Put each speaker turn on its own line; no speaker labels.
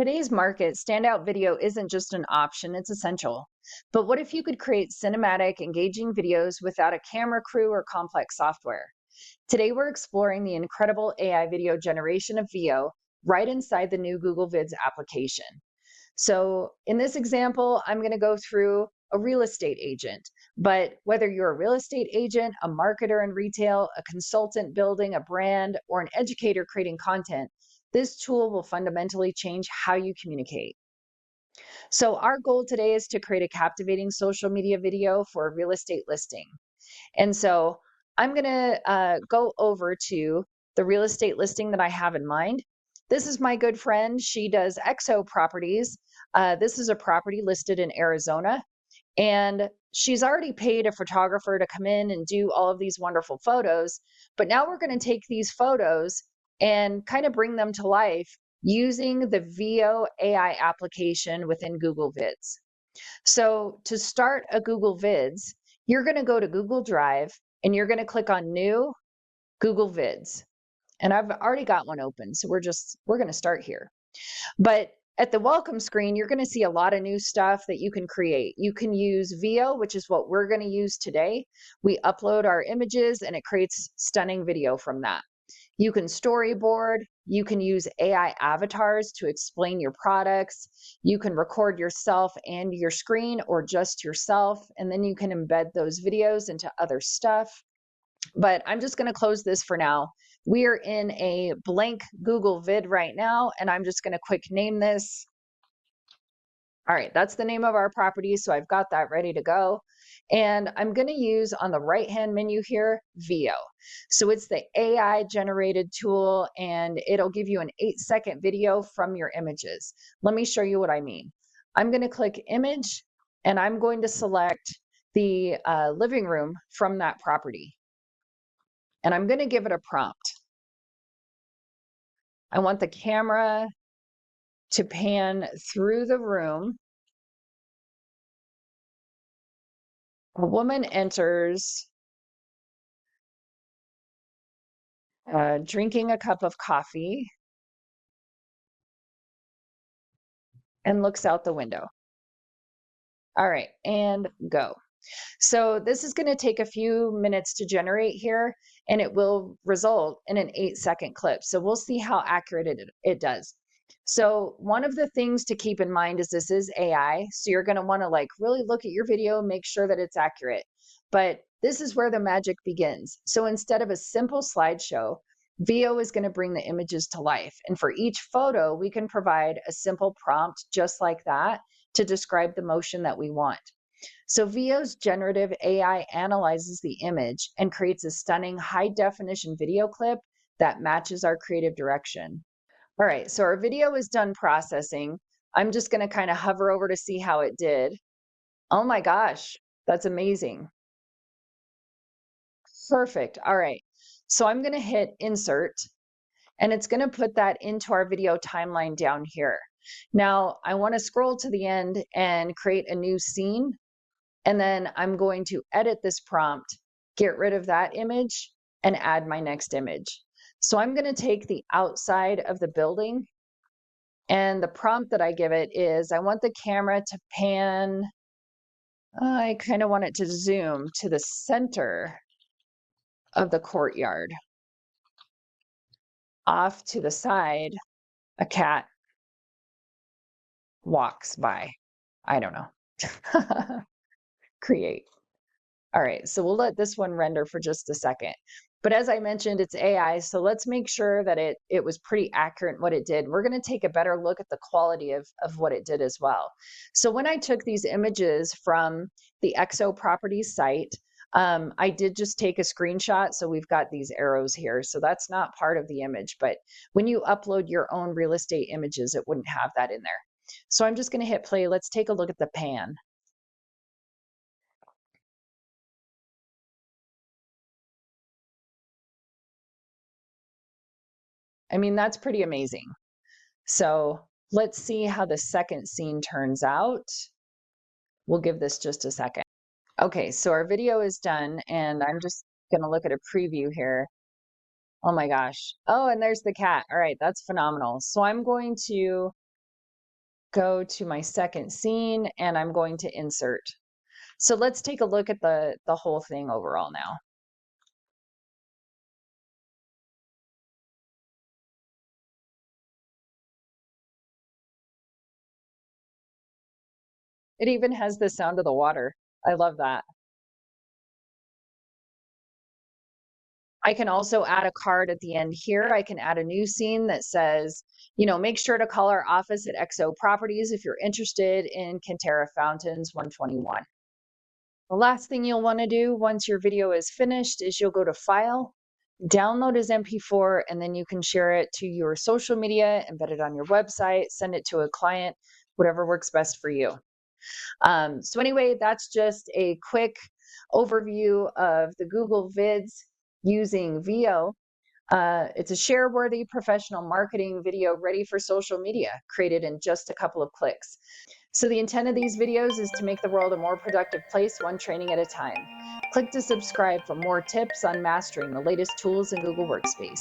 Today's market, standout video isn't just an option, it's essential. But what if you could create cinematic, engaging videos without a camera crew or complex software? Today, we're exploring the incredible AI video generation of Veo right inside the new Google Vids application. So, in this example, I'm going to go through a real estate agent. But whether you're a real estate agent, a marketer in retail, a consultant building a brand, or an educator creating content, this tool will fundamentally change how you communicate. So, our goal today is to create a captivating social media video for a real estate listing. And so, I'm going to go over to the real estate listing that I have in mind. This is my good friend. She does EXO properties. This is a property listed in Arizona. And she's already paid a photographer to come in and do all of these wonderful photos. But now we're going to take these photos and kind of bring them to life using the Veo AI application within Google Vids. So to start a Google Vids, you're going to go to Google Drive and you're going to click on New Google Vids. And I've already got one open, so we're going to start here. But at the welcome screen, you're going to see a lot of new stuff that you can create. You can use Veo, which is what we're going to use today. We upload our images and it creates stunning video from that. You can storyboard. You can use AI avatars to explain your products. You can record yourself and your screen or just yourself, and then you can embed those videos into other stuff. But I'm just going to close this for now. We are in a blank Google vid right now, and I'm just going to quick name this. All right, that's the name of our property, so I've got that ready to go. And I'm going to use on the right-hand menu here, Veo. So it's the AI generated tool, and it'll give you an 8-second video from your images. Let me show you what I mean. I'm going to click image, and I'm going to select the living room from that property. And I'm going to give it a prompt. I want the camera to pan through the room. A woman enters, drinking a cup of coffee, and looks out the window. All right, and go. So this is going to take a few minutes to generate here, and it will result in an 8-second clip. So we'll see how accurate it does. So one of the things to keep in mind is this is AI. So you're going to want to like really look at your video, make sure that it's accurate. But this is where the magic begins. So instead of a simple slideshow, Veo is going to bring the images to life. And for each photo, we can provide a simple prompt just like that to describe the motion that we want. So Veo's generative AI analyzes the image and creates a stunning high definition video clip that matches our creative direction. All right, so our video is done processing. I'm just going to kind of hover over to see how it did. Oh my gosh, that's amazing. Perfect. All right, so I'm going to hit insert, and it's going to put that into our video timeline down here. Now, I want to scroll to the end and create a new scene. And then I'm going to edit this prompt, get rid of that image, and add my next image. So I'm going to take the outside of the building, and the prompt that I give it is I want the camera to pan. I kind of want it to zoom to the center of the courtyard. Off to the side, a cat walks by. I don't know. Create. All right, so we'll let this one render for just a second. But as I mentioned, it's AI, so let's make sure that it was pretty accurate in what it did. We're going to take a better look at the quality of what it did as well. So when I took these images from the EXO properties site, I did just take a screenshot. So we've got these arrows here. So that's not part of the image. But when you upload your own real estate images, it wouldn't have that in there. So I'm just going to hit play. Let's take a look at the pan. I mean, that's pretty amazing. So let's see how the second scene turns out. We'll give this just a second. Okay, so our video is done, and I'm just going to look at a preview here. Oh my gosh. Oh, and there's the cat. All right, that's phenomenal. So I'm going to go to my second scene and I'm going to insert. So let's take a look at the whole thing overall now. It even has the sound of the water. I love that. I can also add a card at the end here. I can add a new scene that says, make sure to call our office at XO Properties if you're interested in Cantera Fountains 121. The last thing you'll want to do once your video is finished is you'll go to File, download as MP4, and then you can share it to your social media, embed it on your website, send it to a client, whatever works best for you. So anyway, that's just a quick overview of the Google Vids using Veo. It's a share-worthy professional marketing video ready for social media, created in just a couple of clicks. So the intent of these videos is to make the world a more productive place, one training at a time. Click to subscribe for more tips on mastering the latest tools in Google Workspace.